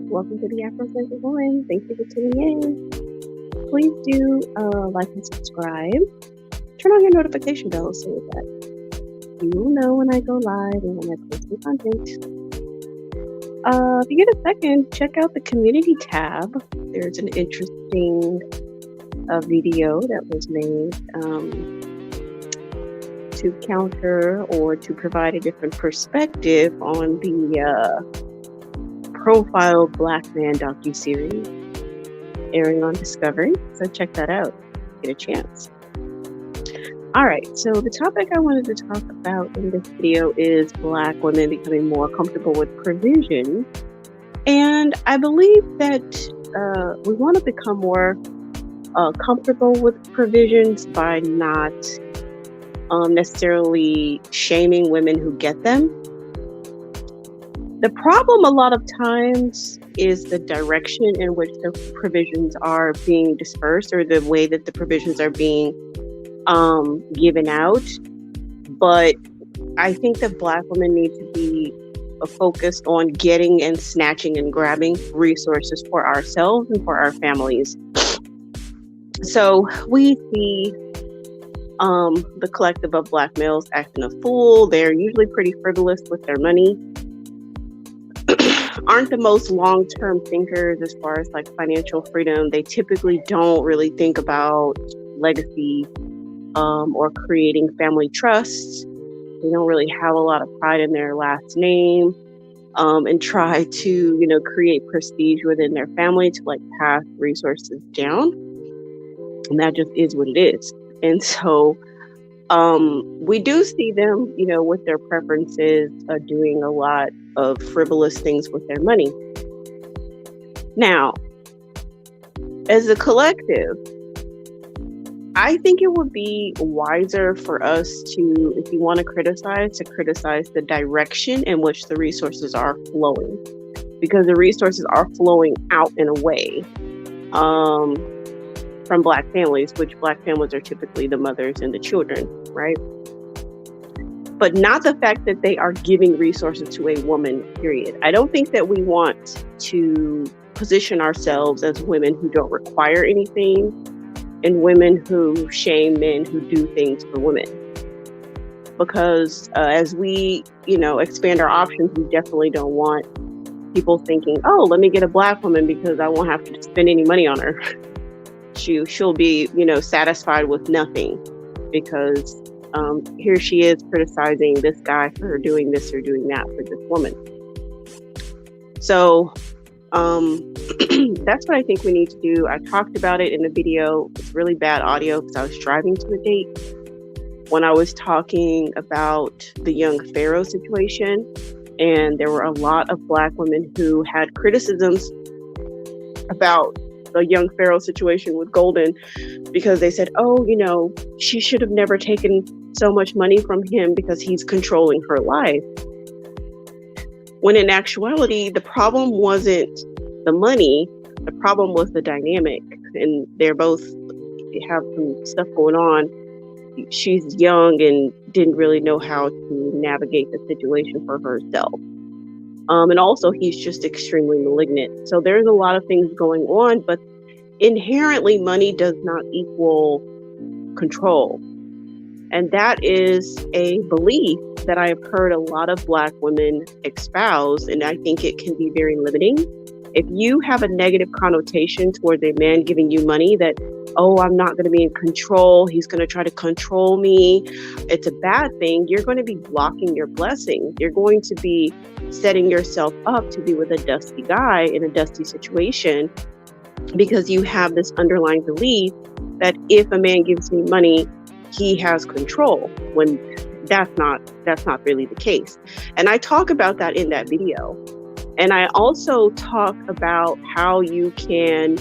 Welcome to the Afrocentric Woman. Thank you for tuning in. Please do like and subscribe. Turn on your notification bell so that you will know when I go live and when I post new content. If you get a second, check out the community tab. There's an interesting video that was made to counter or to provide a different perspective on the Profiled Black Man docuseries airing on Discovery. So check that out. Get a chance. All right, so the topic I wanted to talk about in this video is Black women becoming more comfortable with provision. And I believe that we want to become more comfortable with provisions by not necessarily shaming women who get them. The problem a lot of times is the direction in which the provisions are being dispersed, or the way that the provisions are being given out. But I think that Black women need to be focused on getting and snatching and grabbing resources for ourselves and for our families. So we see the collective of Black males acting a fool. They're usually pretty frivolous with their money, aren't the most long-term thinkers as far as like financial freedom. They typically don't really think about legacy or creating family trusts. They don't really have a lot of pride in their last name, and try to, create prestige within their family to like pass resources down. And that just is what it is. And so we do see them, with their preferences, doing a lot of frivolous things with their money. Now, as a collective, I think it would be wiser for us to, if you want to criticize the direction in which the resources are flowing, because the resources are flowing out in a way from Black families, which Black families are typically the mothers and the children, right? But not the fact that they are giving resources to a woman, period. I don't think that we want to position ourselves as women who don't require anything and women who shame men who do things for women. Because as we, expand our options, we definitely don't want people thinking, oh, let me get a Black woman because I won't have to spend any money on her. She'll be, satisfied with nothing because here she is criticizing this guy for doing this or doing that for this woman. So that's what I think we need to do. I talked about it in the video. It's really bad audio because I was driving to a date when I was talking about the young Pharaoh situation. And there were a lot of Black women who had criticisms about the young Pharaoh situation with Golden, because they said, oh, she should have never taken so much money from him because he's controlling her life. When in actuality, the problem wasn't the money, the problem was the dynamic. And they have some stuff going on. She's young and didn't really know how to navigate the situation for herself. And also he's just extremely malignant. So there's a lot of things going on, but inherently money does not equal control. And that is a belief that I have heard a lot of Black women espouse, and I think it can be very limiting. If you have a negative connotation towards a man giving you money that, oh, I'm not going to be in control, he's going to try to control me, it's a bad thing, you're going to be blocking your blessing. You're going to be setting yourself up to be with a dusty guy in a dusty situation because you have this underlying belief that if a man gives me money, he has control, when that's not really the case. And I talk about that in that video. And I also talk about how you can,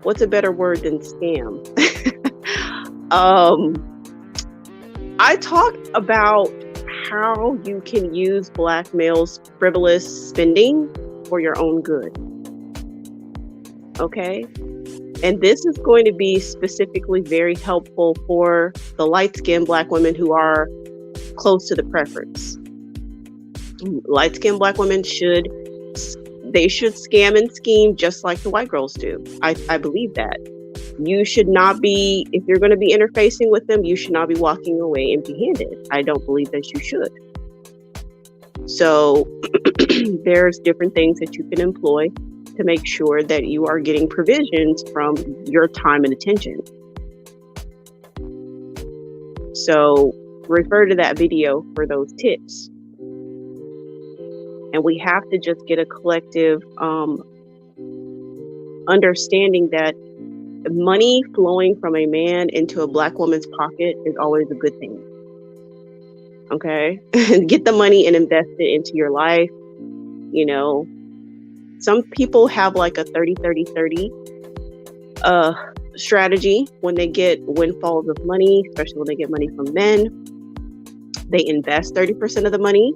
what's a better word than scam? I talk about how you can use Black males' frivolous spending for your own good. Okay? And this is going to be specifically very helpful for the light-skinned Black women who are close to the preference. light-skinned Black women should scam and scheme just like the white girls do. I believe that. You should not be, if you're going to be interfacing with them, you should not be walking away empty-handed. I don't believe that you should. So there's different things that you can employ to make sure that you are getting provisions from your time and attention. So refer to that video for those tips. And we have to just get a collective understanding that money flowing from a man into a Black woman's pocket is always a good thing. Okay? Get the money and invest it into your life. You know, some people have like a 30-30-30 strategy when they get windfalls of money, especially when they get money from men. They invest 30% of the money.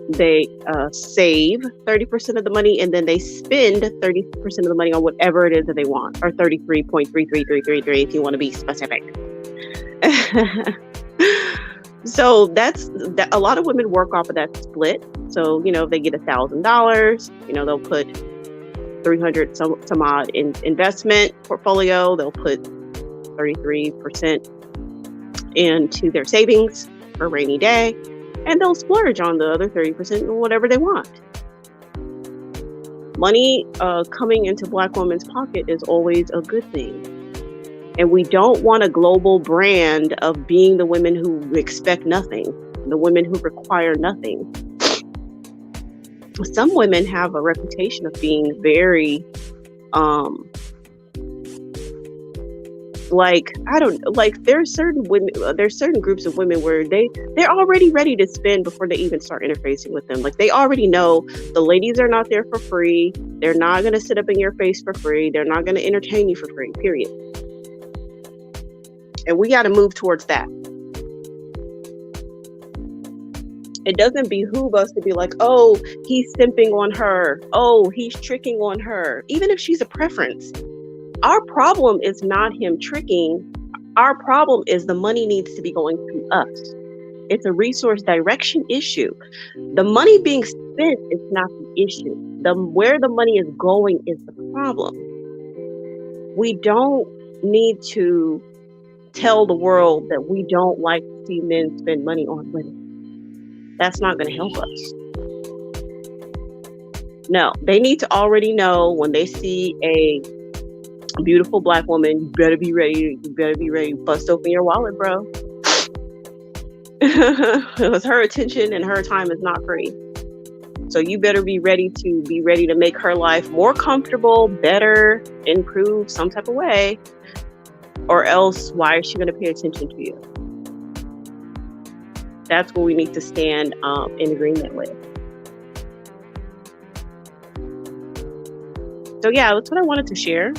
They save 30% of the money, and then they spend 30% of the money on whatever it is that they want, or 33.33333 if you want to be specific. So that's a lot of women work off of that split. So, you know, if they get $1,000, you know, they'll put 300 some odd in investment portfolio. They'll put 33% into their savings for a rainy day, and they'll splurge on the other 30% on whatever they want. Money coming into Black women's pocket is always a good thing. And we don't want a global brand of being the women who expect nothing, the women who require nothing. Some women have a reputation of being very, there's certain groups of women where they're already ready to spend before they even start interfacing with them. Like, they already know the ladies are not there for free. They're not going to sit up in your face for free. They're not going to entertain you for free, period. And we got to move towards that. It doesn't behoove us to be like, oh, he's simping on her. Oh, he's tricking on her. Even if she's a preference. Our problem is not him tricking. Our problem is the money needs to be going through us. It's a resource direction issue. The money being spent is not the issue. Where the money is going is the problem. We don't need to tell the world that we don't like to see men spend money on women. That's not going to help us. No, they need to already know when they see a beautiful Black woman, you better be ready to bust open your wallet, bro. Because her attention and her time is not free. So you better be ready to make her life more comfortable, better, improve some type of way. Or else, why is she going to pay attention to you? That's what we need to stand in agreement with. So yeah, that's what I wanted to share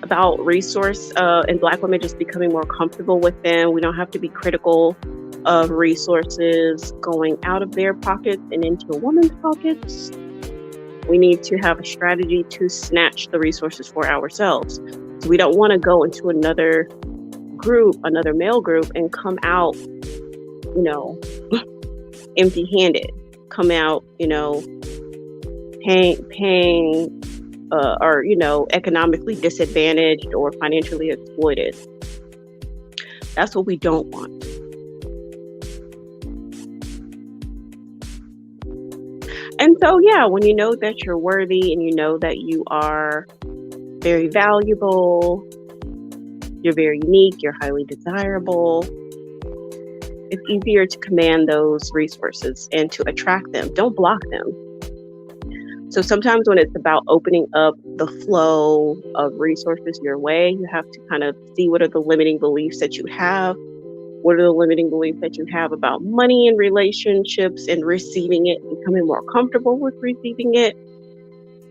about resource and Black women just becoming more comfortable with them. We don't have to be critical of resources going out of their pockets and into a woman's pockets. We need to have a strategy to snatch the resources for ourselves. So we don't want to go into another group, another male group, and come out, you know, empty-handed. Come out, you know, paying or, you know, economically disadvantaged or financially exploited. That's what we don't want. And so, yeah, when you know that you're worthy and you know that you are very valuable, you're very unique, you're highly desirable, it's easier to command those resources and to attract them. Don't block them. So sometimes when it's about opening up the flow of resources your way, you have to kind of see what are the limiting beliefs that you have. What are the limiting beliefs that you have about money and relationships and receiving it, becoming more comfortable with receiving it?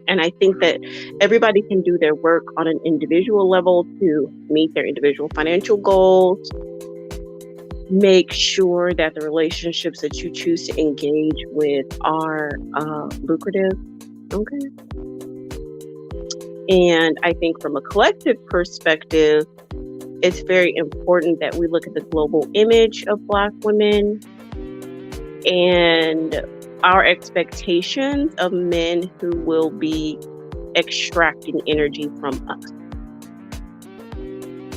And I think that everybody can do their work on an individual level to meet their individual financial goals. Make sure that the relationships that you choose to engage with are lucrative. Okay. And I think from a collective perspective, it's very important that we look at the global image of Black women and our expectations of men who will be extracting energy from us.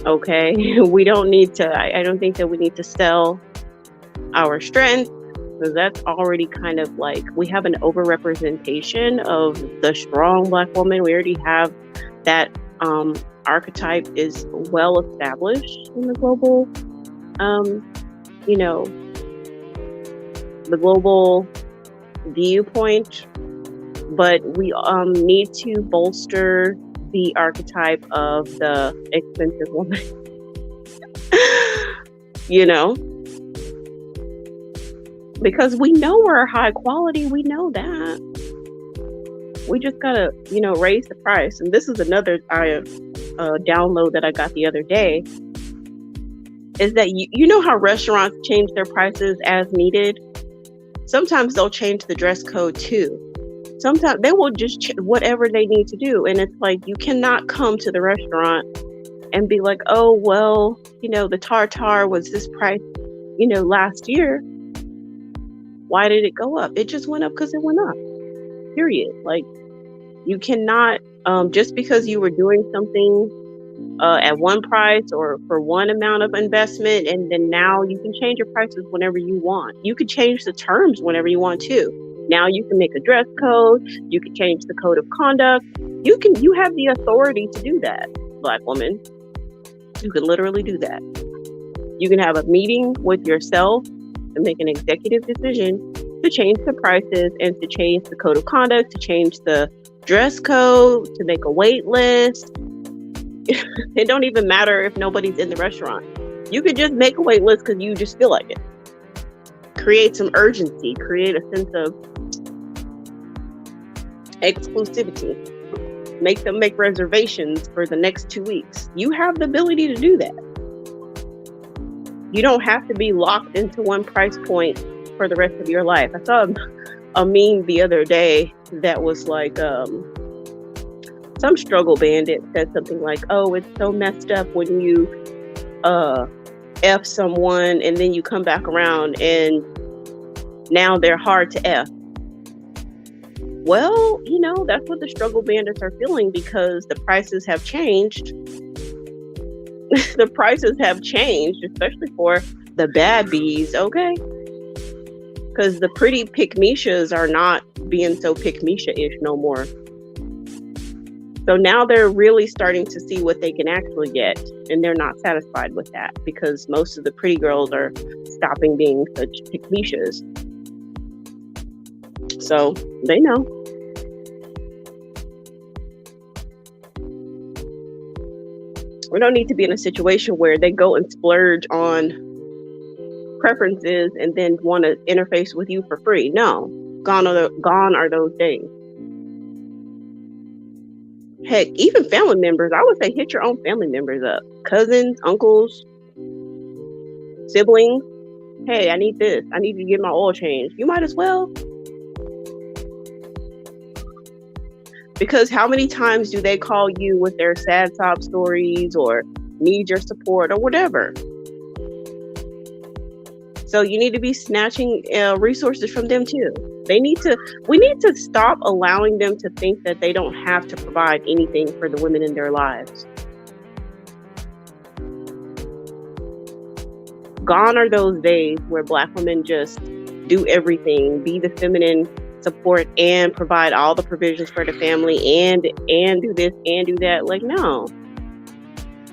Okay, we don't need to, I don't think that we need to sell our strength, because that's already kind of like, we have an overrepresentation of the strong Black woman. We already have that archetype is well established in the global, you know, the global viewpoint, but we need to bolster the archetype of the expensive woman. You know, because we know we're high quality, we know that. We just gotta, raise the price. And this is another download that I got the other day, is that you know how restaurants change their prices as needed? Sometimes they'll change the dress code too. Sometimes they will just whatever they need to do. And it's like, you cannot come to the restaurant and be like, oh, well, the tartare was this price, last year. Why did it go up? It just went up because it went up. Period. Like, you cannot, just because you were doing something at one price or for one amount of investment, and then now you can change your prices whenever you want. You could change the terms whenever you want to. Now you can make a dress code. You can change the code of conduct. You have the authority to do that, Black woman. You can literally do that. You can have a meeting with yourself and make an executive decision to change the prices and to change the code of conduct, to change the dress code, to make a wait list. It don't even matter if nobody's in the restaurant. You could just make a wait list because you just feel like it. Create some urgency, create a sense of exclusivity. Make them make reservations for the next 2 weeks. You have the ability to do that. You don't have to be locked into one price point for the rest of your life. I saw a meme the other day that was like, some struggle bandit said something like, oh, it's so messed up when you F someone and then you come back around and now they're hard to F. Well, that's what the struggle bandits are feeling, because the prices have changed. The prices have changed, especially for the bad bees, okay? Because the pretty pick-meshas are not being so pick-mesha-ish no more. So now they're really starting to see what they can actually get, and they're not satisfied with that, because most of the pretty girls are stopping being such pick-meshas. So they know. We don't need to be in a situation where they go and splurge on preferences and then want to interface with you for free. No, gone are those days. Heck, even family members, I would say hit your own family members up. Cousins, uncles, siblings. Hey, I need this. I need to get my oil changed. You might as well. Because how many times do they call you with their sad sob stories or need your support or whatever? So you need to be snatching resources from them too. We need to stop allowing them to think that they don't have to provide anything for the women in their lives. Gone are those days where Black women just do everything, be the feminine support and provide all the provisions for the family and do this and do that. Like, no.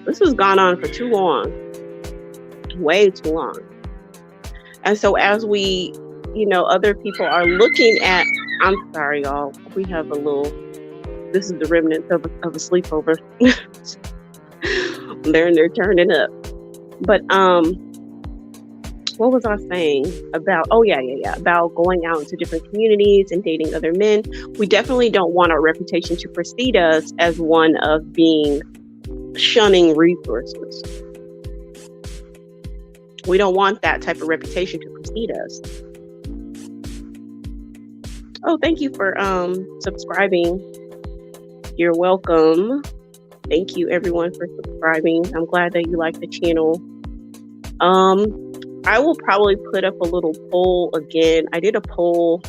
This has gone on for too long. Way too long. And so as we, other people are looking at, I'm sorry, y'all. We have this is the remnants of a sleepover. They're turning up. But, what was I saying about, about going out into different communities and dating other men? We definitely don't want our reputation to precede us as one of shunning resources. We don't want that type of reputation to precede us. Oh, thank you for subscribing. You're welcome. Thank you everyone for subscribing. I'm glad that you like the channel. I will probably put up a little poll again. I did a poll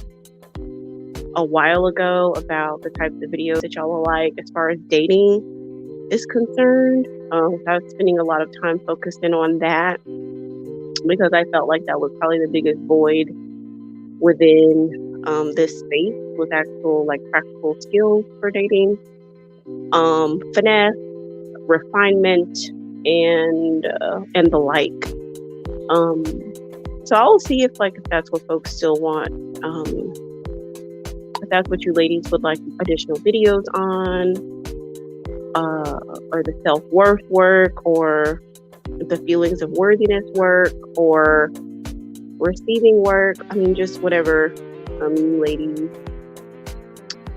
a while ago about the types of videos that y'all will like as far as dating is concerned. I was spending a lot of time focusing on that because I felt like that was probably the biggest void within this space, with actual like practical skills for dating, finesse, refinement, and the like. So I'll see if that's what folks still want. If that's what you ladies would like additional videos on, or the self-worth work, or the feelings of worthiness work, or receiving work. I mean, just whatever you ladies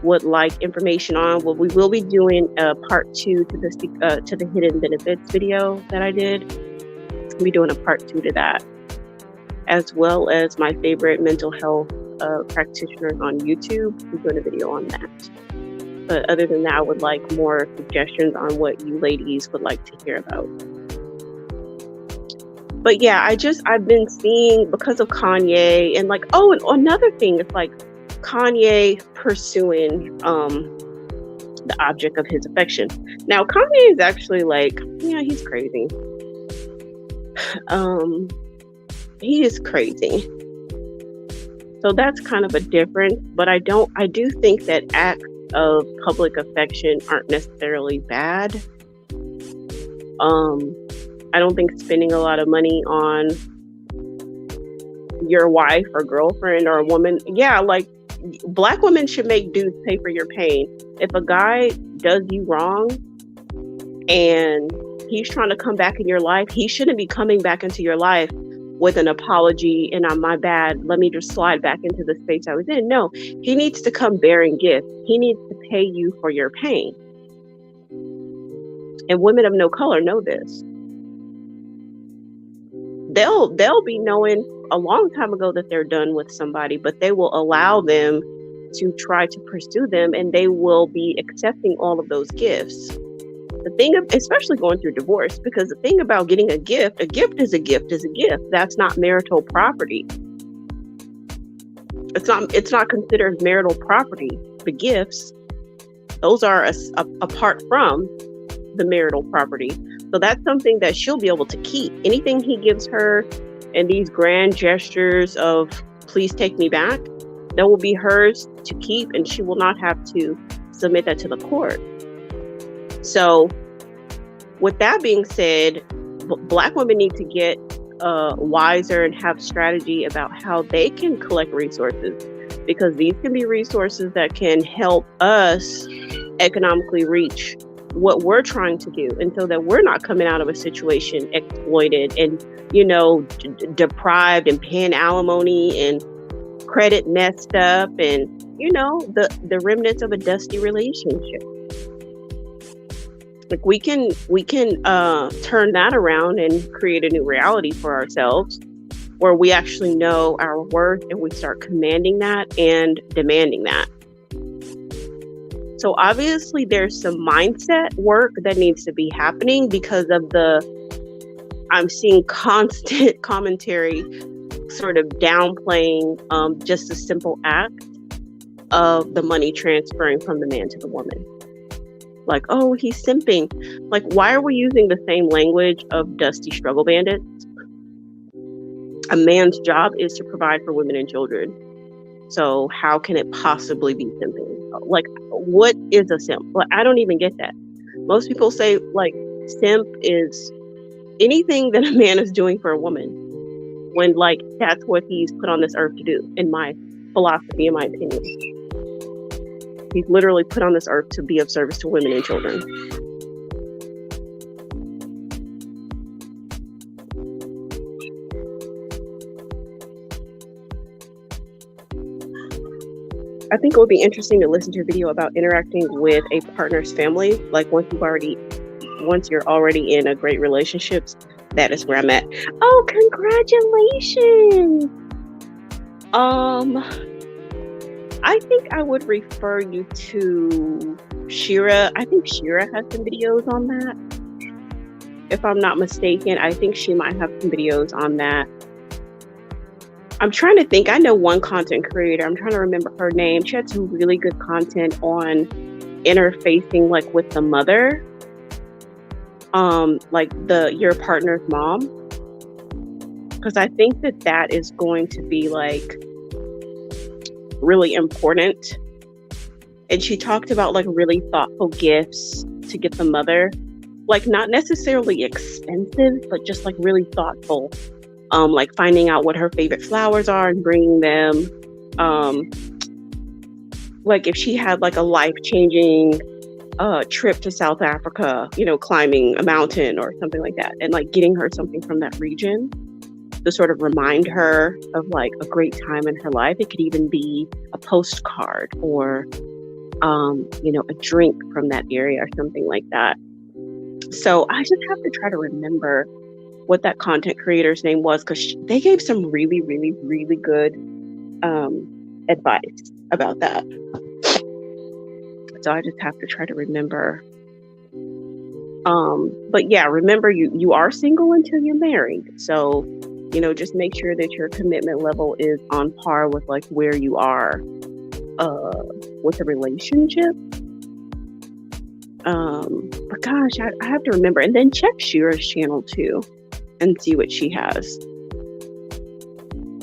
would like information on. Well, we will be doing a part 2 to the hidden benefits video that I did. We'll be doing a part 2 to that, as well as my favorite mental health practitioners on YouTube. We're doing a video on that. But other than that, I would like more suggestions on what you ladies would like to hear about. But yeah, I've been seeing, because of Kanye, and and another thing is Kanye pursuing the object of his affection. Now Kanye is actually he's crazy. He is crazy. So that's kind of a difference, but I do think that acts of public affection aren't necessarily bad. I don't think spending a lot of money on your wife or girlfriend or a woman, Black women should make dudes pay for your pain. If a guy does you wrong and he's trying to come back in your life, he shouldn't be coming back into your life with an apology and on my bad, let me just slide back into the space I was in. No, he needs to come bearing gifts. He needs to pay you for your pain. And women of no color know this. They'll be knowing a long time ago that they're done with somebody, but they will allow them to try to pursue them, and they will be accepting all of those gifts. The thing of, especially going through divorce, because the thing about getting a gift is a gift is a gift. That's not marital property. It's not considered marital property. The gifts, those are apart from the marital property. So that's something that she'll be able to keep. Anything he gives her and these grand gestures of please take me back, that will be hers to keep, and she will not have to submit that to the court. So with that being said, Black women need to get wiser and have strategy about how they can collect resources, because these can be resources that can help us economically reach what we're trying to do, and so that we're not coming out of a situation exploited and deprived and paying alimony and credit messed up and the remnants of a dusty relationship. We can turn that around and create a new reality for ourselves, where we actually know our worth and we start commanding that and demanding that. So obviously there's some mindset work that needs to be happening, because of I'm seeing constant commentary sort of downplaying just a simple act of the money transferring from the man to the woman. Oh, he's simping. Why are we using the same language of dusty struggle bandits? A man's job is to provide for women and children. So how can it possibly be simping? What is a simp? I don't even get that. Most people say simp is anything that a man is doing for a woman, when that's what he's put on this earth to do, in my philosophy, in my opinion. He's literally put on this earth to be of service to women and children. I think it would be interesting to listen to a video about interacting with a partner's family. Once you're already in a great relationships, that is where I'm at. Oh, congratulations! I think I would refer you to Shira. I think Shira has some videos on that. If I'm not mistaken, I think she might have some videos on that. I'm trying to think. I know one content creator. I'm trying to remember her name. She had some really good content on interfacing like with the mother, like your partner's mom, because I think that is going to be like really important. And she talked about like really thoughtful gifts to get the mother, like not necessarily expensive, but just like really thoughtful. Like finding out what her favorite flowers are and bringing them. Like if she had like a life-changing trip to South Africa, climbing a mountain or something like that, and like getting her something from that region to sort of remind her of like a great time in her life. It could even be a postcard or a drink from that area or something like that. So I just have to try to remember what that content creator's name was, because they gave some really, really, really good advice about that. So I just have to try to remember. But yeah, remember you are single until you're married. So, just make sure that your commitment level is on par with like where you are with a relationship. But gosh, I have to remember. And then check Shira's channel too and see what she has.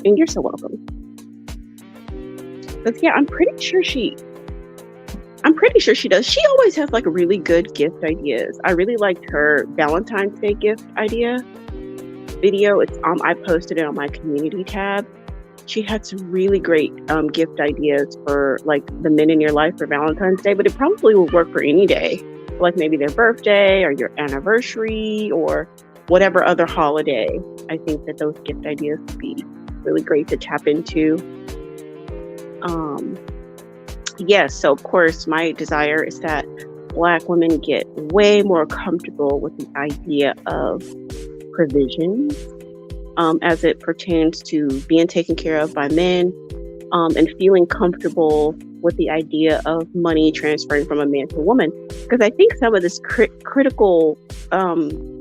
And you're so welcome. Because yeah, I'm pretty sure she does. She always has like really good gift ideas. I really liked her Valentine's Day gift idea video. It's I posted it on my community tab. She had some really great gift ideas for like the men in your life for Valentine's Day, but it probably would work for any day, like maybe their birthday or your anniversary or whatever other holiday. I think that those gift ideas would be really great to tap into. Yes, so of course my desire is that Black women get way more comfortable with the idea of provision as it pertains to being taken care of by men, and feeling comfortable with the idea of money transferring from a man to a woman. Because I think some of this critical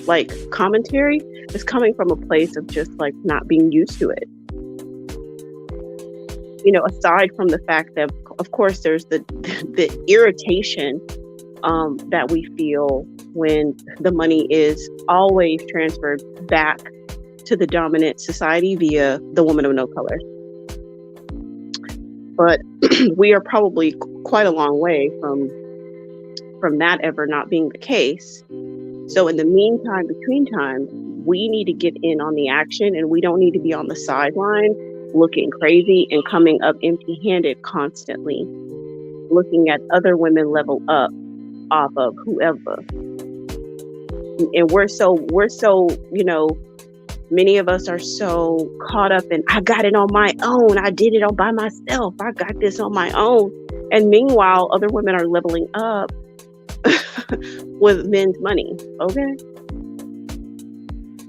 like commentary is coming from a place of just like not being used to it. Aside from the fact that, of course, there's the irritation that we feel when the money is always transferred back to the dominant society via the woman of no color. But we are probably quite a long way from that ever not being the case. So in the meantime, between time, we need to get in on the action, and we don't need to be on the sideline looking crazy and coming up empty-handed constantly, looking at other women level up off of whoever. And we're so many of us are so caught up in, I got it on my own, I did it all by myself, I got this on my own. And meanwhile, other women are leveling up with men's money. Okay,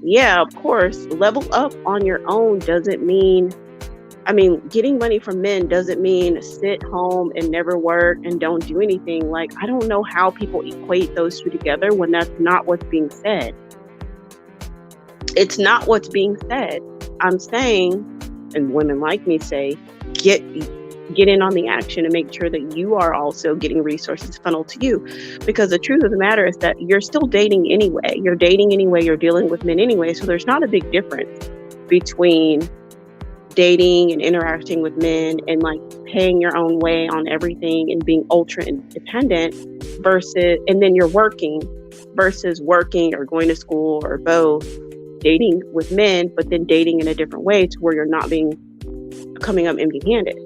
yeah, of course, level up on your own doesn't mean, getting money from men doesn't mean sit home and never work and don't do anything. Like, I don't know how people equate those two together when that's not what's being said. It's not what's being said. I'm saying, and women like me say, get in on the action and make sure that you are also getting resources funneled to you. Because the truth of the matter is that you're still dating anyway. You're dating anyway. You're dealing with men anyway. So there's not a big difference between dating and interacting with men and like paying your own way on everything and being ultra independent versus, and then you're working versus working or going to school or both, dating with men, but then dating in a different way to where you're not coming up empty-handed.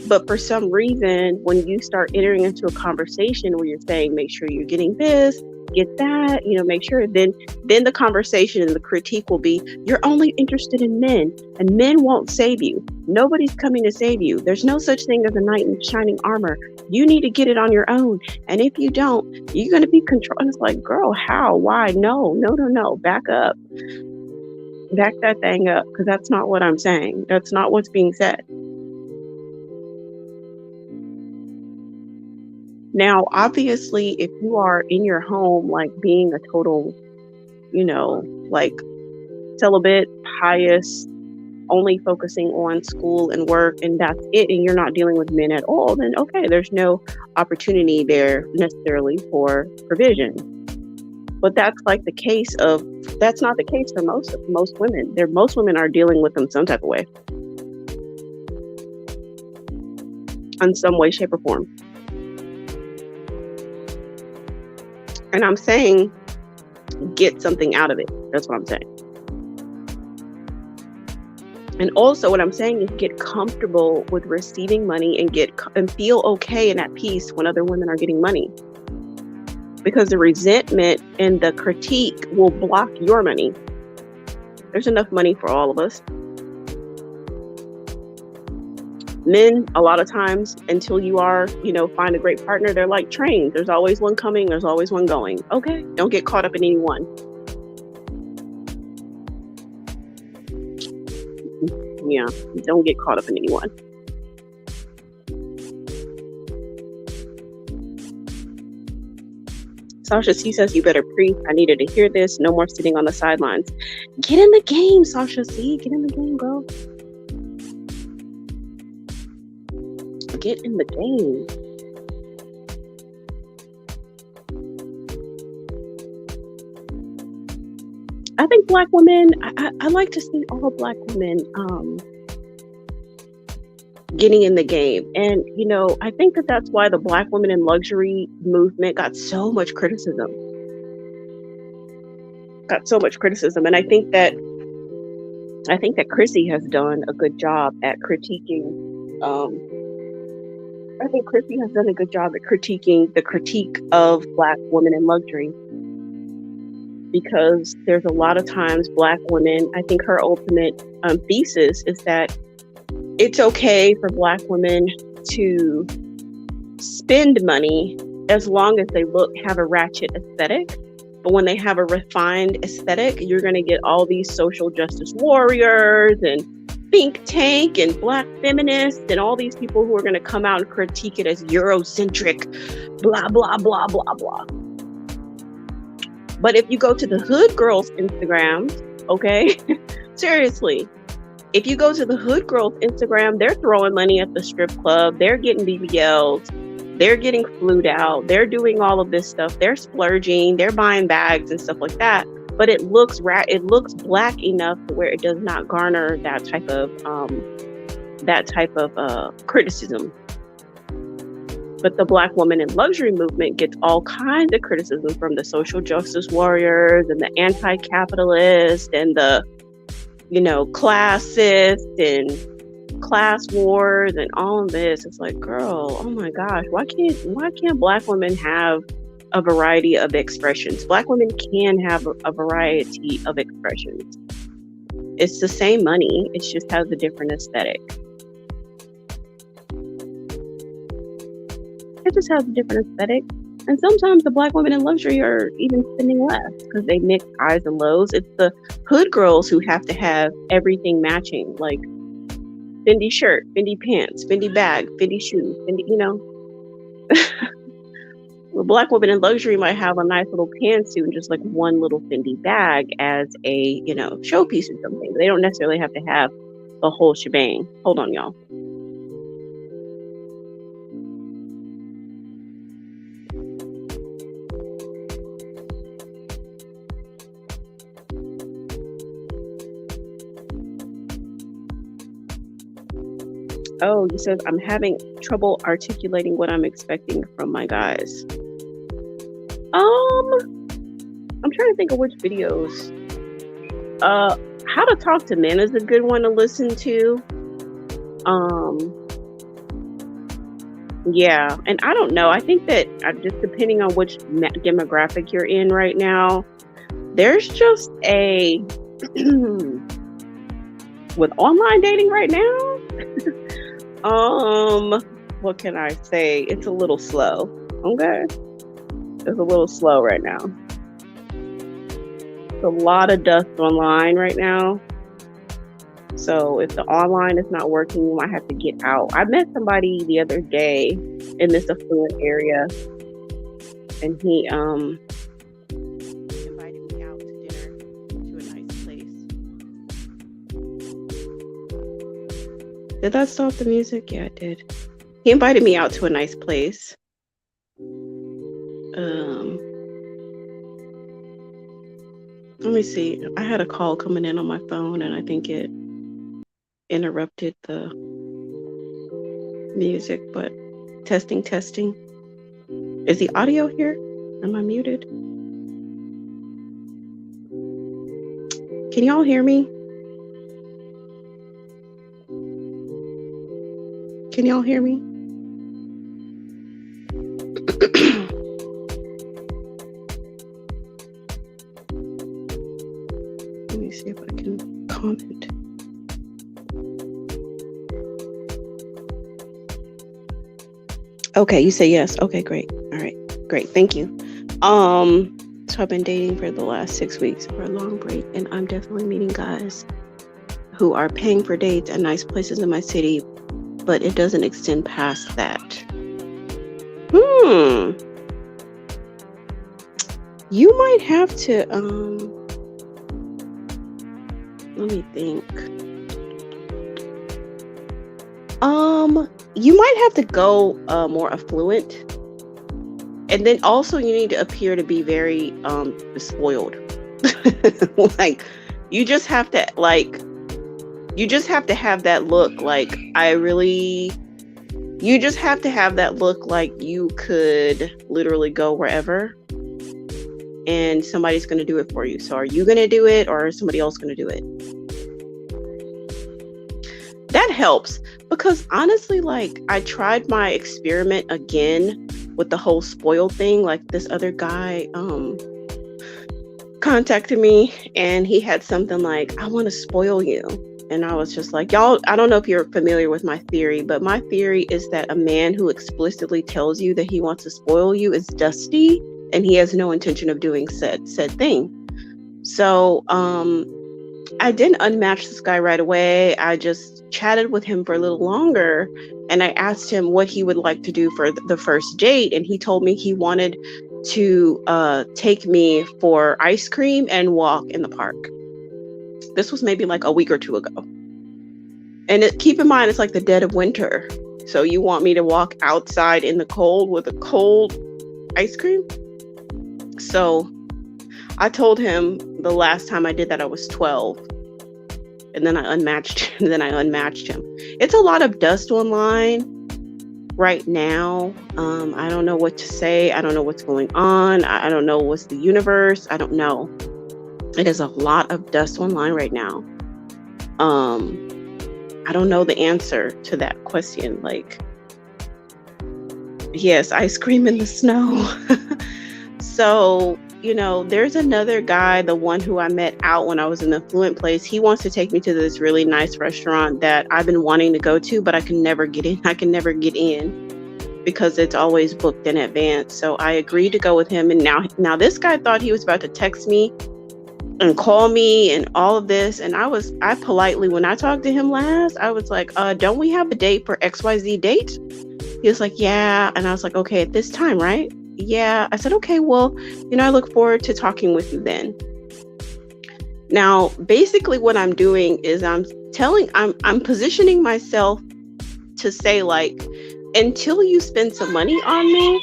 But for some reason, when you start entering into a conversation where you're saying, make sure you're getting this, get that, make sure, then the conversation and the critique will be, you're only interested in men and men won't save you. Nobody's coming to save you. There's no such thing as a knight in shining armor. You need to get it on your own. And if you don't, you're going to be controlled. And it's like, girl, how? Why? No. Back up. Back that thing up, because that's not what I'm saying. That's not what's being said. Now, obviously, if you are in your home, like being a total, like celibate, pious, only focusing on school and work, and that's it, and you're not dealing with men at all, then okay, there's no opportunity there necessarily for provision. But that's not the case for most women. Most women are dealing with them some type of way, in some way, shape, or form. And I'm saying, get something out of it. That's what I'm saying. And also what I'm saying is get comfortable with receiving money and feel okay and at peace when other women are getting money. Because the resentment and the critique will block your money. There's enough money for all of us. Men, a lot of times, until you find a great partner, they're like trains. There's always one coming, there's always one going. Okay, don't get caught up in any one. Yeah, don't get caught up in anyone. Sasha C says, you better preach. I needed to hear this. No more sitting on the sidelines. Get in the game, Sasha C. Get in the game, girl. Get in the game. I think Black women, I like to see all Black women getting in the game. And, I think that's why the Black women in luxury movement got so much criticism. And I think that Chrissy has done a good job at critiquing. I think Chrissy has done a good job at critiquing the critique of Black women in luxury. Because there's a lot of times Black women, I think her ultimate thesis is that it's okay for Black women to spend money as long as they have a ratchet aesthetic. But when they have a refined aesthetic, you're going to get all these social justice warriors and think tank and Black feminists and all these people who are going to come out and critique it as Eurocentric, blah, blah, blah, blah, blah. But if you go to the hood girls' Instagrams, okay, seriously, if you go to the hood girls' Instagram, they're throwing money at the strip club, they're getting BBLs, they're getting flued out, they're doing all of this stuff, they're splurging, they're buying bags and stuff like that. But it looks Black enough to where it does not garner that type of criticism. But the Black woman in luxury movement gets all kinds of criticism from the social justice warriors and the anti-capitalists and the, classists and class wars and all of this. It's like, girl, oh my gosh, why can't Black women have a variety of expressions? Black women can have a variety of expressions. It's the same money. It just has a different aesthetic. It just has a different aesthetic. And sometimes the Black women in luxury are even spending less because they mix highs and lows. It's the hood girls who have to have everything matching, like Fendi shirt, Fendi pants, Fendi bag, Fendi shoes, Fendi, The Black woman in luxury might have a nice little pantsuit and just like one little Fendi bag as a, showpiece or something. They don't necessarily have to have the whole shebang. Hold on, y'all. Oh, he says, I'm having trouble articulating what I'm expecting from my guys. I'm trying to think of which videos. How to Talk to Men is a good one to listen to. Yeah, and I don't know. I think that just depending on which demographic you're in right now, there's just a with online dating right now. What can I say? It's a little slow. Okay. It's a little slow right now. It's a lot of dust online right now. So if the online is not working, you might have to get out. I met somebody the other day in this affluent area, and he invited me out to dinner to a nice place. Did that stop the music? Yeah, it did. He invited me out to a nice place. Let me see. I had a call coming in on my phone, and I think it interrupted the music, but testing. Is the audio here? Am I muted? Can y'all hear me? Can y'all hear me? Let me see if I can comment. Okay, you say yes. Okay, great. All right, great. Thank you. So I've been dating for the last 6 weeks for a long break, and I'm definitely meeting guys who are paying for dates at nice places in my city, but it doesn't extend past that. You might have to, let me think. You might have to go more affluent. And then also you need to appear to be very spoiled. Like you just have to have that look like you just have to have that look like you could literally go wherever and somebody's going to do it for you. So are you going to do it or is somebody else going to do it? That helps because honestly, like I tried my experiment again with the whole spoil thing. Like this other guy contacted me and he had something like, I want to spoil you. And I was just like, y'all, I don't know if you're familiar with my theory, but my theory is that a man who explicitly tells you that he wants to spoil you is dusty and he has no intention of doing said thing. So I didn't unmatch this guy right away. I just chatted with him for a little longer and I asked him what he would like to do for the first date. And he told me he wanted to take me for ice cream and walk in the park. This was maybe like a week or two ago. And keep in mind, it's like the dead of winter. So you want me to walk outside in the cold with a cold ice cream? So I told him the last time I did that I was 12. And then I unmatched him. It's a lot of dust online right now. I don't know what to say. I don't know what's going on. I don't know what's the universe. I don't know. It is a lot of dust online right now. I don't know the answer to that question. Like, yes, ice cream in the snow. So, there's another guy, the one who I met out when I was in the affluent place. He wants to take me to this really nice restaurant that I've been wanting to go to, but I can never get in. Because it's always booked in advance. So I agreed to go with him. And now this guy thought he was about to text me and call me and all of this. And I politely, when I talked to him last, I was like, don't we have a date for XYZ date? He was like, yeah. And I was like, okay, at this time, right? Yeah. I said, okay, well, I look forward to talking with you then. Now, basically what I'm doing is I'm positioning myself to say like, until you spend some money on me,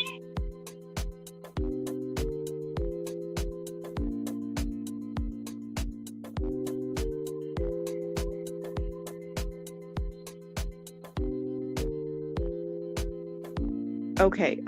okay,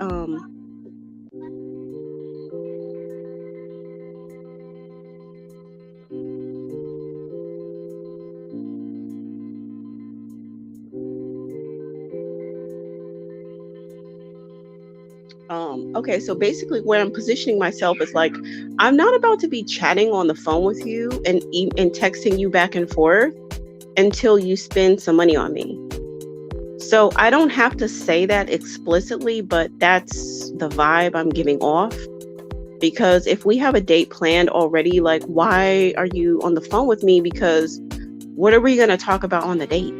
okay, so basically where I'm positioning myself is like, I'm not about to be chatting on the phone with you and texting you back and forth until you spend some money on me. So I don't have to say that explicitly, but that's the vibe I'm giving off. Because if we have a date planned already, like, why are you on the phone with me? Because what are we going to talk about on the date?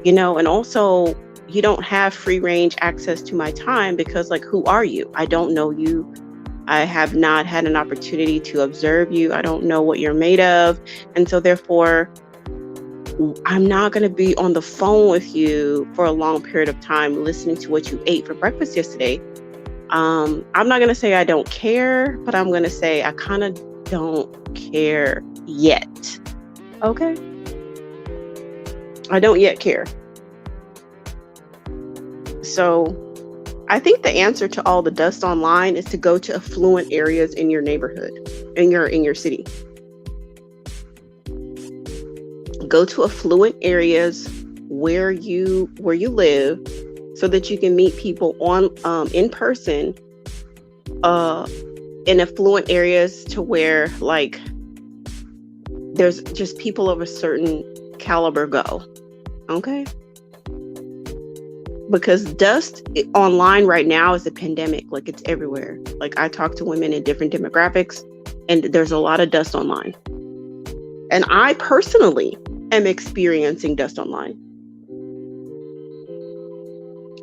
And also, you don't have free range access to my time because, like, who are you? I don't know you. I have not had an opportunity to observe you. I don't know what you're made of. And so therefore, I'm not going to be on the phone with you for a long period of time listening to what you ate for breakfast yesterday. I'm not going to say I don't care, but I'm going to say I kind of don't care yet. Okay? I don't yet care. So I think the answer to all the dust online is to go to affluent areas in your neighborhood, in your city. Go to affluent areas where you live, so that you can meet people in person, in affluent areas, to where like there's just people of a certain caliber go. Okay? Because dust online right now is a pandemic. Like, it's everywhere. Like, I talk to women in different demographics, and there's a lot of dust online. And I personally am experiencing dust online.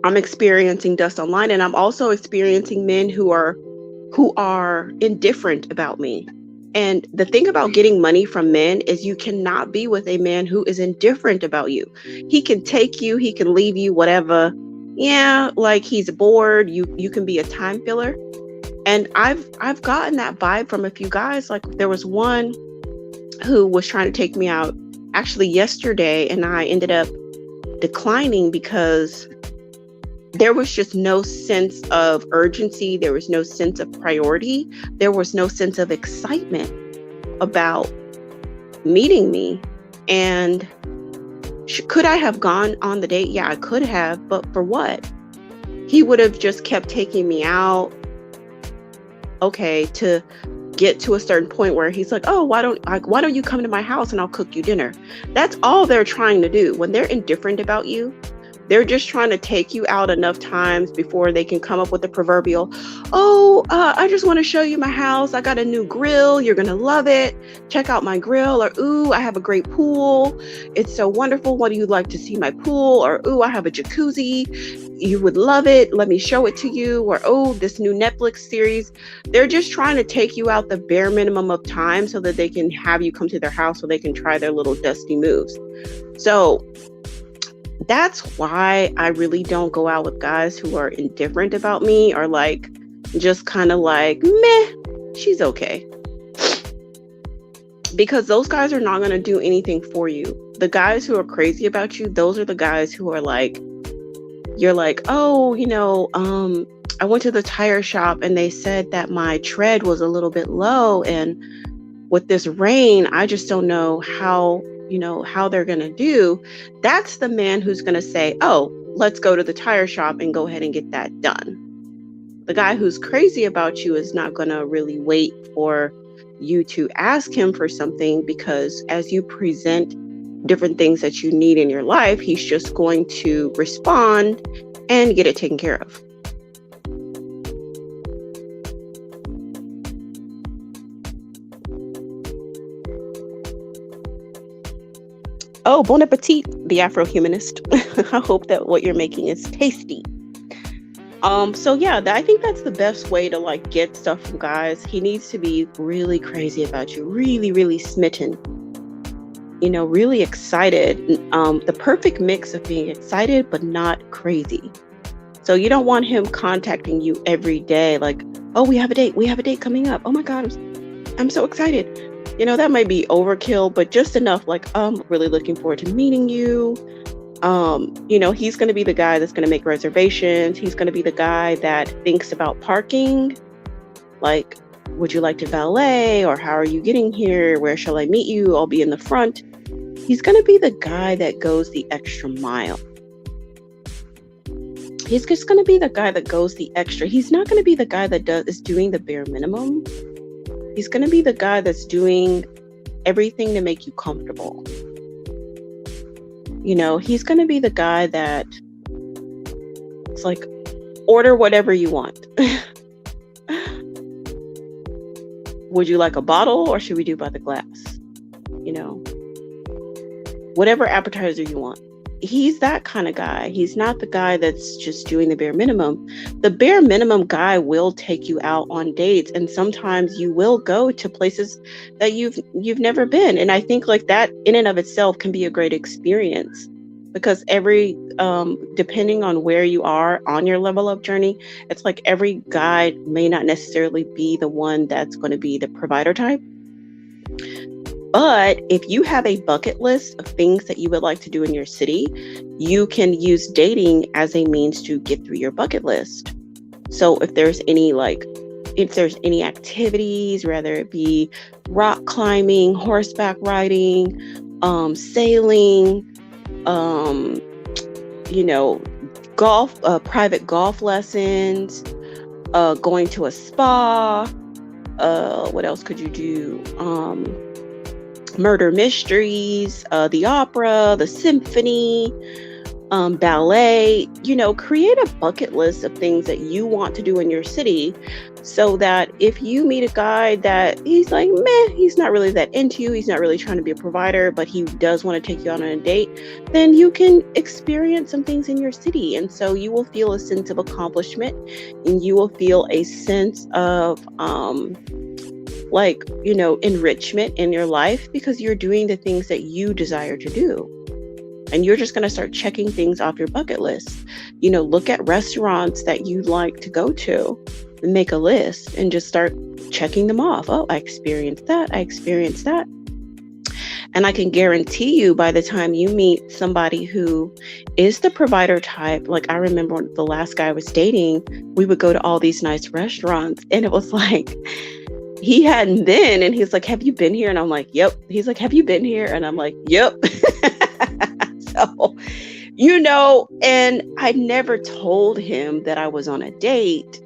I'm experiencing dust online, and I'm also experiencing men who are indifferent about me. And the thing about getting money from men is you cannot be with a man who is indifferent about you. He can take you, he can leave you, whatever. Yeah, like he's bored. You can be a time filler. And I've gotten that vibe from a few guys. Like, there was one who was trying to take me out actually yesterday, and I ended up declining because there was just no sense of urgency. There was no sense of priority. There was no sense of excitement about meeting me. And could I have gone on the date? Yeah, I could have, but for what? He would have just kept taking me out, okay, to get to a certain point where he's like, oh, why don't you come to my house and I'll cook you dinner? That's all they're trying to do. When they're indifferent about you, they're just trying to take you out enough times before they can come up with the proverbial, I just want to show you my house. I got a new grill. You're going to love it. Check out my grill. Or, ooh, I have a great pool. It's so wonderful. What do you like to see my pool? Or, ooh, I have a jacuzzi. You would love it. Let me show it to you. Or, oh, this new Netflix series. They're just trying to take you out the bare minimum of time so that they can have you come to their house so they can try their little dusty moves. So that's why I really don't go out with guys who are indifferent about me, or like just kind of like, meh, she's okay. Because those guys are not going to do anything for you. The guys who are crazy about you, those are the guys who are like, you're like, oh, I went to the tire shop and they said that my tread was a little bit low, and with this rain, I just don't know how they're going to do. That's the man who's going to say, oh, let's go to the tire shop and go ahead and get that done. The guy who's crazy about you is not going to really wait for you to ask him for something, because as you present different things that you need in your life, he's just going to respond and get it taken care of. Oh, bon appetit, the Afro-humanist. I hope that what you're making is tasty. So yeah, I think that's the best way to like get stuff from guys. He needs to be really crazy about you, really, really smitten, really excited. The perfect mix of being excited, but not crazy. So you don't want him contacting you every day, like, oh, we have a date coming up. Oh my God, I'm so excited. That might be overkill, but just enough, like, I'm really looking forward to meeting you. He's going to be the guy that's going to make reservations. He's going to be the guy that thinks about parking. Like, would you like to valet? Or how are you getting here? Where shall I meet you? I'll be in the front. He's going to be the guy that goes the extra mile. He's just going to be the guy that goes the extra. He's not going to be the guy that is doing the bare minimum. He's going to be the guy that's doing everything to make you comfortable. He's going to be the guy that it's like, order whatever you want. Would you like a bottle, or should we do by the glass? Whatever appetizer you want. he's that kind of guy. He's not the guy that's just doing the bare minimum. The bare minimum guy will take you out on dates, and sometimes you will go to places that you've never been. And I think like that in and of itself can be a great experience, because every depending on where you are on your level up journey, it's like every guy may not necessarily be the one that's going to be the provider type. But if you have a bucket list of things that you would like to do in your city, you can use dating as a means to get through your bucket list. So if there's any activities, whether it be rock climbing, horseback riding, sailing, golf, private golf lessons, going to a spa, what else could you do? Murder mysteries, the opera, the symphony, ballet. Create a bucket list of things that you want to do in your city, so that if you meet a guy that he's like, meh, he's not really that into you, he's not really trying to be a provider, but he does want to take you out on a date, then you can experience some things in your city. And so you will feel a sense of accomplishment, and you will feel a sense of enrichment in your life, because you're doing the things that you desire to do. And you're just going to start checking things off your bucket list. Look at restaurants that you like to go to, and make a list and just start checking them off. Oh, I experienced that. I experienced that. And I can guarantee you, by the time you meet somebody who is the provider type, like I remember the last guy I was dating, we would go to all these nice restaurants, and it was like, he hadn't been, and he's like, have you been here? And I'm like, yep. He's like, have you been here? And I'm like, yep. So, and I never told him that I was on a date,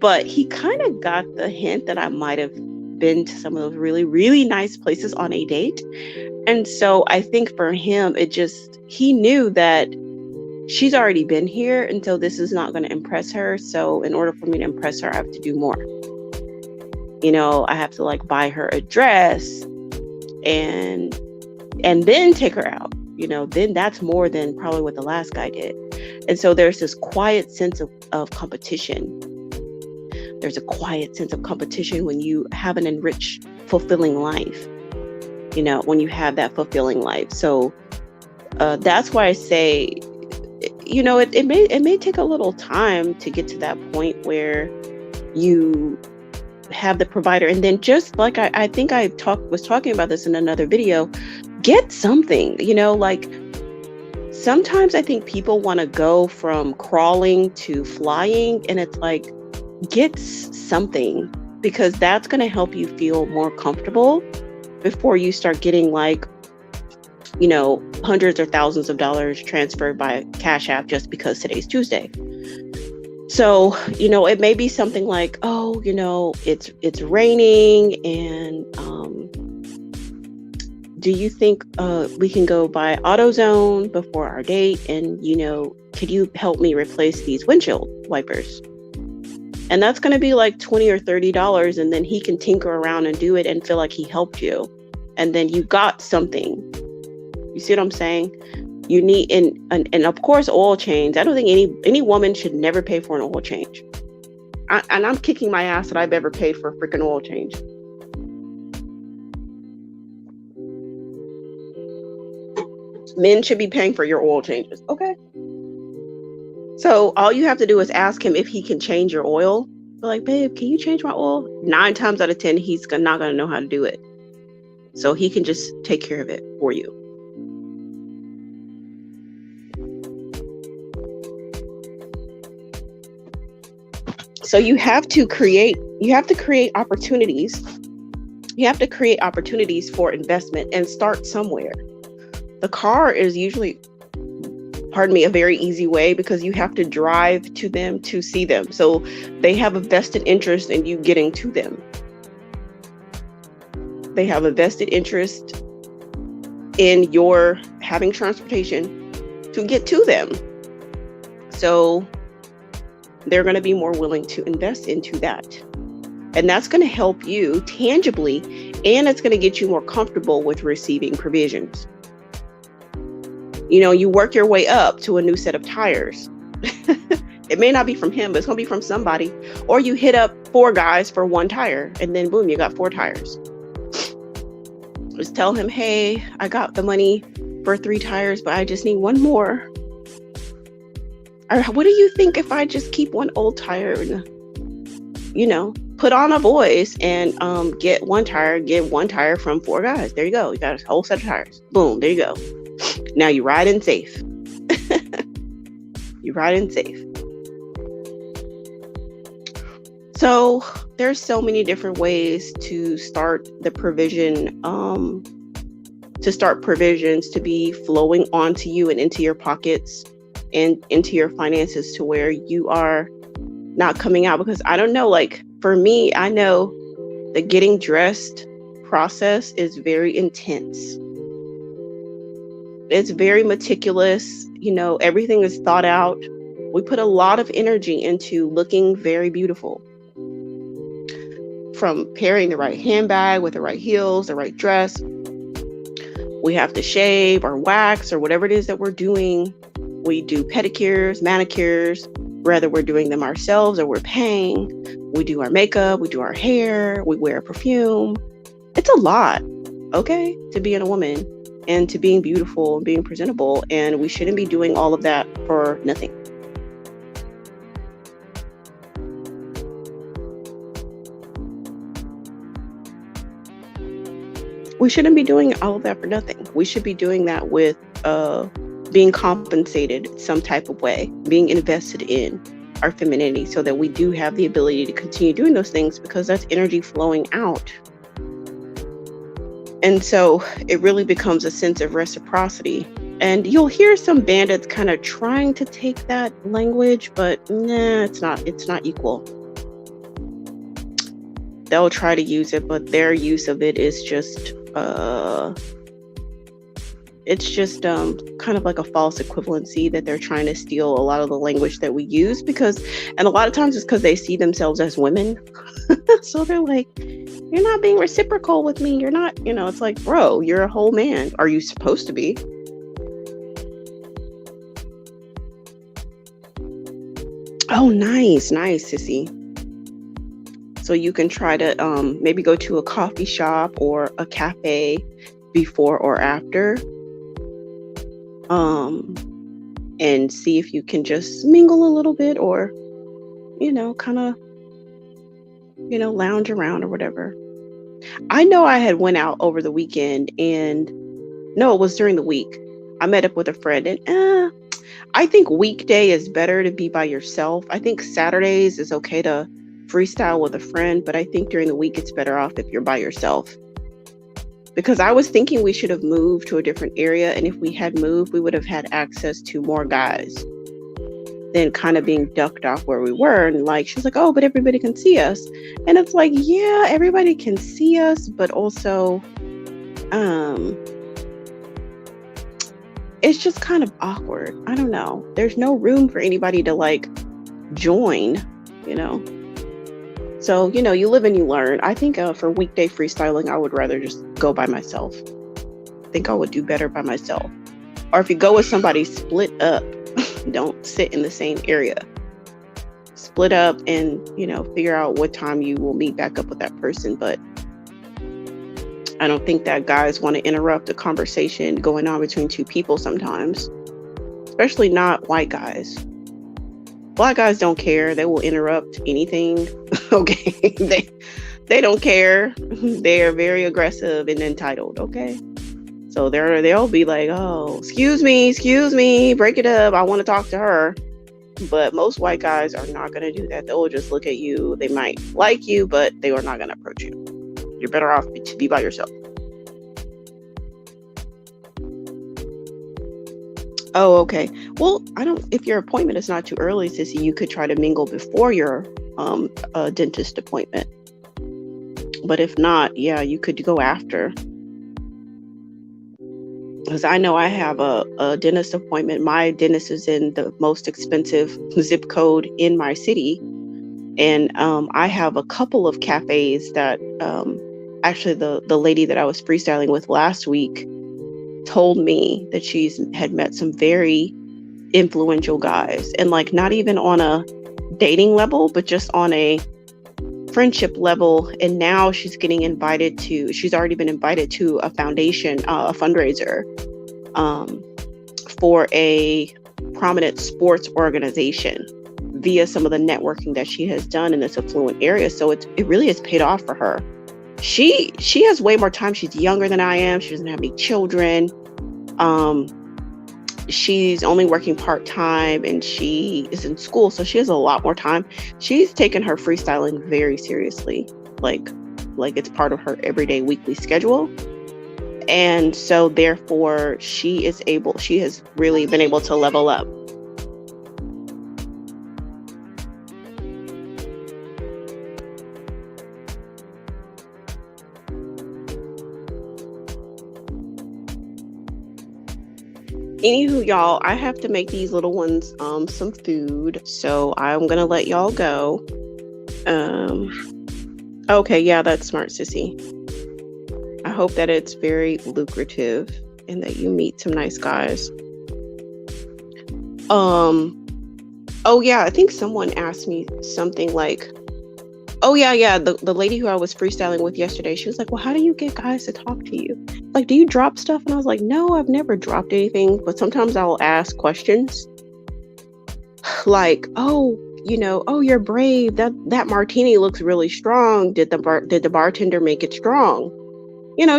but he kind of got the hint that I might have been to some of those really, really nice places on a date. And so I think for him, he knew that she's already been here, and so this is not going to impress her. So in order for me to impress her, I have to do more. I have to like buy her a dress and then take her out, then that's more than probably what the last guy did. And so there's this quiet sense of competition. There's a quiet sense of competition when you have an enriched, fulfilling life, when you have that fulfilling life. So that's why I say, it may take a little time to get to that point where you have the provider. And then, just like I think I was talking about this in another video, get something, like sometimes I think people want to go from crawling to flying, and it's like, get something, because that's going to help you feel more comfortable before you start getting like, hundreds or thousands of dollars transferred by Cash App just because today's Tuesday. So, it may be something like, oh, it's raining, and do you think we can go by AutoZone before our date? And, could you help me replace these windshield wipers? And that's going to be like $20 or $30. And then he can tinker around and do it and feel like he helped you. And then you got something. You see what I'm saying? You need, and of course, oil change. I don't think any woman should never pay for an oil change. And I'm kicking my ass that I've ever paid for a freaking oil change. Men should be paying for your oil changes. Okay. So all you have to do is ask him if he can change your oil. Be like, babe, can you change my oil? 9 times out of 10, he's not going to know how to do it. So he can just take care of it for you. So you have to create opportunities. You have to create opportunities for investment and start somewhere. The car is usually, a very easy way, because you have to drive to them to see them. So they have a vested interest in you getting to them. They have a vested interest in your having transportation to get to them. So they're going to be more willing to invest into that. And that's going to help you tangibly, and it's going to get you more comfortable with receiving provisions. You work your way up to a new set of tires. It may not be from him, but it's going to be from somebody. Or you hit up 4 guys for 1 tire, and then boom, you got 4 tires. Just tell him, hey, I got the money for 3 tires, but I just need 1 more. Or what do you think if I just keep 1 old tire and, put on a voice and get 1 tire from 4 guys. There you go. You got a whole set of tires. Boom, there you go. Now you ride in safe. You ride in safe. So there's so many different ways to start the provision, to start provisions to be flowing onto you and into your pockets and into your finances to where you are not coming out. Because I don't know, like for me, I know the getting dressed process is very intense. It's very meticulous. Everything is thought out. We put a lot of energy into looking very beautiful. From pairing the right handbag with the right heels, the right dress. We have to shave or wax or whatever it is that we're doing. We do pedicures, manicures, whether we're doing them ourselves or we're paying. We do our makeup, we do our hair, we wear perfume. It's a lot, okay, to being a woman and to being beautiful and being presentable. And we shouldn't be doing all of that for nothing. We shouldn't be doing all of that for nothing. We should be doing that with being compensated some type of way, being invested in our femininity so that we do have the ability to continue doing those things because that's energy flowing out. And so it really becomes a sense of reciprocity. And you'll hear some bandits kind of trying to take that language, but nah, it's not equal. They'll try to use it, but their use of it is just kind of like a false equivalency that they're trying to steal a lot of the language that we use and a lot of times it's because they see themselves as women. So they're like, you're not being reciprocal with me. You're not, it's like, bro, you're a whole man. Are you supposed to be? Oh, nice, sissy. So you can try to maybe go to a coffee shop or a cafe before or after, and see if you can just mingle a little bit or, kind of, lounge around or whatever. I know I had went out over the weekend and no, it was during the week. I met up with a friend and I think weekday is better to be by yourself. I think Saturdays is okay to freestyle with a friend, but I think during the week it's better off if you're by yourself. Because I was thinking we should have moved to a different area, and if we had moved, we would have had access to more guys than kind of being ducked off where we were. And like, she's like, oh, but everybody can see us. And it's like, yeah, everybody can see us, but also, it's just kind of awkward. I don't know. There's no room for anybody to like join, So, you live and you learn. I think for weekday freestyling, I would rather just go by myself. I think I would do better by myself. Or if you go with somebody, split up. Don't sit in the same area. Split up and, figure out what time you will meet back up with that person. But I don't think that guys want to interrupt a conversation going on between 2 people sometimes. Especially not white guys. Black guys don't care. They will interrupt anything. Okay. They don't care. They are very aggressive and entitled. Okay. So they'll be like, oh, excuse me, break it up. I want to talk to her. But most white guys are not going to do that. They'll just look at you. They might like you, but they are not going to approach you. You're better off to be by yourself. Oh, okay. Well, if your appointment is not too early, sissy, you could try to mingle before your dentist appointment. But if not, yeah, you could go after. Because I know I have a dentist appointment. My dentist is in the most expensive zip code in my city. And I have a couple of cafes that actually the lady that I was freestyling with last week, told me that she's had met some very influential guys, and like not even on a dating level, but just on a friendship level. And now she's already been invited to a foundation, a fundraiser, for a prominent sports organization via some of the networking that she has done in this affluent area. So it really has paid off for her. She has way more time. She's younger than I am. She doesn't have any children. She's only working part-time, and she is in school, so she has a lot more time. She's taken her freestyling very seriously, like it's part of her everyday weekly schedule. And so therefore she has really been able to level up. Anywho, y'all, I have to make these little ones some food, so I'm gonna let y'all go. Okay, yeah, that's smart, sissy. I hope that it's very lucrative and that you meet some nice guys. Oh yeah, I think someone asked me something like, oh yeah, the lady who I was freestyling with yesterday, she was like, well, how do you get guys to talk to you? Like, do you drop stuff? And I was like, no, I've never dropped anything, but sometimes I'll ask questions like, oh, you're brave. That martini looks really strong. Did the bartender make it strong?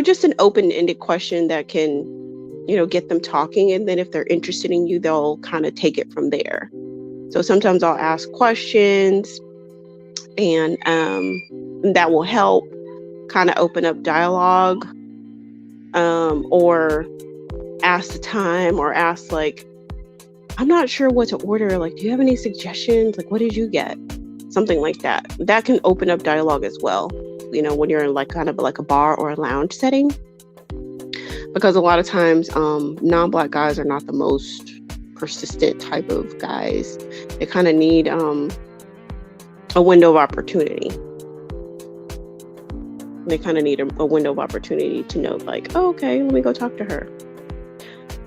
Just an open-ended question that can, get them talking. And then if they're interested in you, they'll kind of take it from there. So sometimes I'll ask questions, and that will help kind of open up dialogue, or ask the time, or ask like, I'm not sure what to order. Like, do you have any suggestions? Like, what did you get? Something like that. That can open up dialogue as well, when you're in like kind of like a bar or a lounge setting. Because a lot of times non-Black guys are not the most persistent type of guys. They kind of need a window of opportunity. They kind of need a window of opportunity to know, like, oh, okay, let me go talk to her.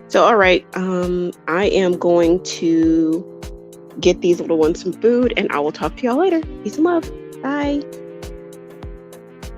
So, all right, I am going to get these little ones some food, and I will talk to y'all later. Peace and love. Bye.